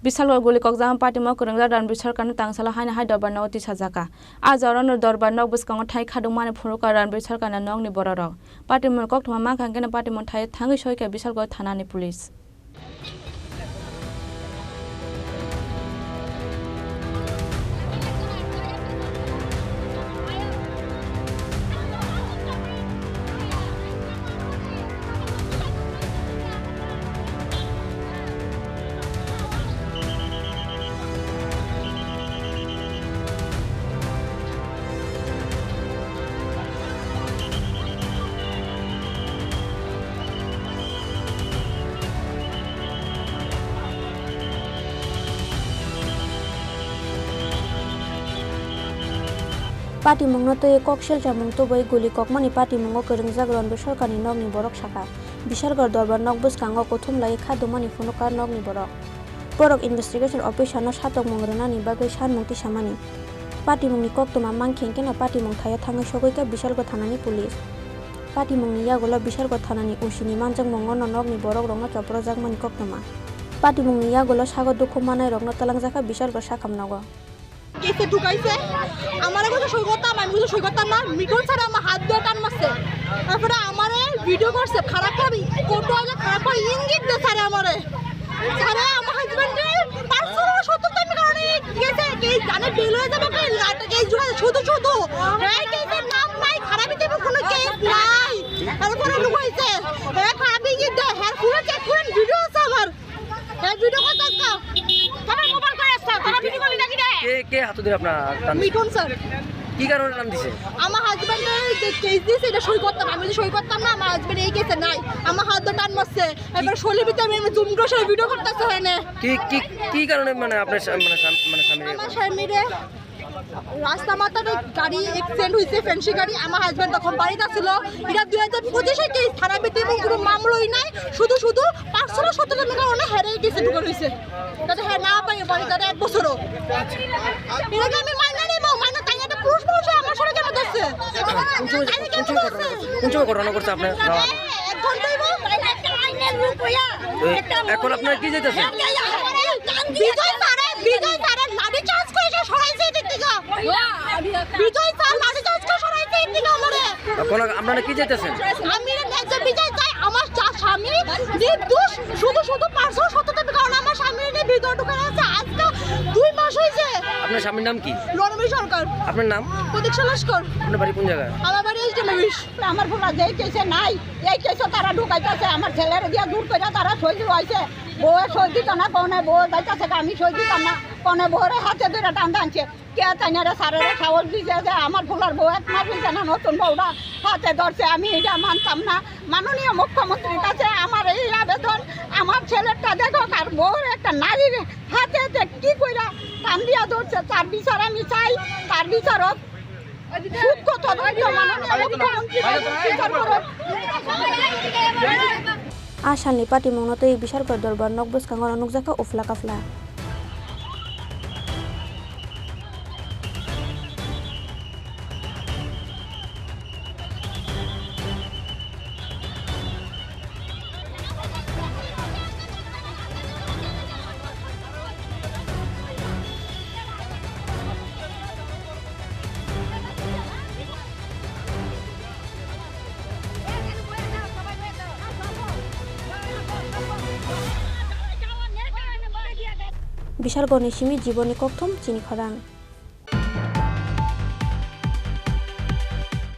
Bishalgarh Guli Kokmani Patimwngo Kwrwngjak Ranbir Sarkar Tangsalo Hainohai Dorbar Nogo Tisajakha. Jorao Dorbar Nogo Bwskang Thaio Khadumani Phunukha Ranibir Sarkar Nokni Borokrok. Patimwng Koktwma Mankhe Patimwng Thaio Thangwi Sogwikha Bishalgarh Thanani Police. Patimwng no kokshel jamung to bai Guli Kokmani Patimwngo Kwrwngjak Ranbir Sarkar Nokni Borok Saka. Bishalgarh Dorbar Nogo Bwskang Koktwma Khadumani Phunukha Nokni Borok. Borok Investigation Officer no satok mongrwnani bagwi sanmung tisamani. Patimwngni Koktwma Mankhe Patimwng Thaio Thangwi Sogwikha Bishalgarh Thanani Police. Patimwngni yagulo Bishalgarh Thanani usini manjakmongo no Nokni Borok rokno choprojakmani Koktwma. Patimwngni yagulo sago dukhu manai rokno talangjaka Bishalgarh Sakamnogo. কেসে ঢুকাইছে আমারে কথা সই করতাম আমি কিছু সই করতাম না মিটন ছাড়া আমার হাত দিয়ে টান মারছে তারপরে আমারে ভিডিও করছে খারাপ ভাবে কোটো হইলে খারাপ ভাবে ইঙ্গিত দে ছাড়া আমারে ছাড়া আমার হাজবেন্ডে 570 টাকা কারণে গেছে কে জানে ফেল হয়ে যাবে কে লাট কে জুড়ে শুধু শুধু এই কেসের নাম নাই খারাপই দেবে কোনো কেস নাই আর কোনো লোক হইছে এ খারাপই কি দে হ্যাঁ পুরো চেক করেন ভিডিও আছে আমার এই ভিডিও কত টাকা আমার মোবাইল করে আসছে তারা ভিডিও করে নাকি রে কে হাত ধরে আপনার টান মিটন স্যার কি কারণে টান দিছে আমার হাজবেন্ডের যে কেস দিয়েছে এটা সই করতাম আমি যদি সই করতাম না আমার হাজবেন্ড এই কেসে নাই আমার হাত ধরে টান মারছে এবার শোলে ভিতরে আমি জুম করে ভিডিও করতেছে হয় না কি কারণে মানে আপনার স্বামী আমার স্বামীরে রাস্তা মাথায় গাড়ি এক্সিডেন্ট হয়েছে ফ্যান্সি গাড়ি আমার হাজবেন্ড তখন বাড়িতে ছিল এটা 2025 কেস থানা Patimwng কোনো মামলাই নাই শুধু 570 টাকা কারণে হেরে গেছে ঢুকে রয়েছে তাতে হ্যাঁ না পাই বাড়িতে 1 বছরও এটাকে আমি মাইনা নেব মাইনা তাই একটা পুরুষ মানুষ আমার সাথে কেন করছে কোন ঘটনা করছে আপনার এক ঘন্টাই এখন আপনার কি যেতেছে বিজয় তারে লাঠি চার্জ করে সরাইছে এদিক থেকে বিজয় স্যার লাঠি চার্জ করে সরাইছে এদিক থেকে আমারে এখন আপনারা কি যেতেছেন আমি একজন বিজয় চাই আমার স্বামী নির্দোষ শুধু 570 টাকা কারণ আমার স্বামীর নিয়ে ভিতর ঢুকানো আছে আজকে 2 মাস হয়েছে আপনার স্বামীর নাম কি রণবীর সরকার আপনার নাম প্রতীক্ষালস্কর আপনার বাড়ি কোন জায়গায় আমার বাড়ি আমার ভোলা যেই কেসে নাই এই কেসে তারা ঢুকাইতেছে আমার ছেলের দিয়া দূর করে তারা সই হয়েছে বউ সই দিত না কোনে বউ যাইতেছে আমি সই দিতাম না কোনে বউরে হাতে ধরে টান টানছে কে তাইনারে সারের সাহস দিছে যে আমার ভোলার বউ 1 মাস হয়েছে না নতুন বউরা হাতে ধরছে আমি এটা মানতাম না মাননীয় মুখ্যমন্ত্রীর কাছে আমার এই আবেদন আমার ছেলেটা দেখো আর বউর একটা নারীর হাতে কি কইরা টান দিয়া ধরছে তার বিচার আমি চাই তার বিচারক Asalni Patimwng no Bishalgarh Dorbar Nogo Bwskang Kwrwngjak ufla kafla. Bishalgarh Simi Jiboni Koktwma Chini Khorang.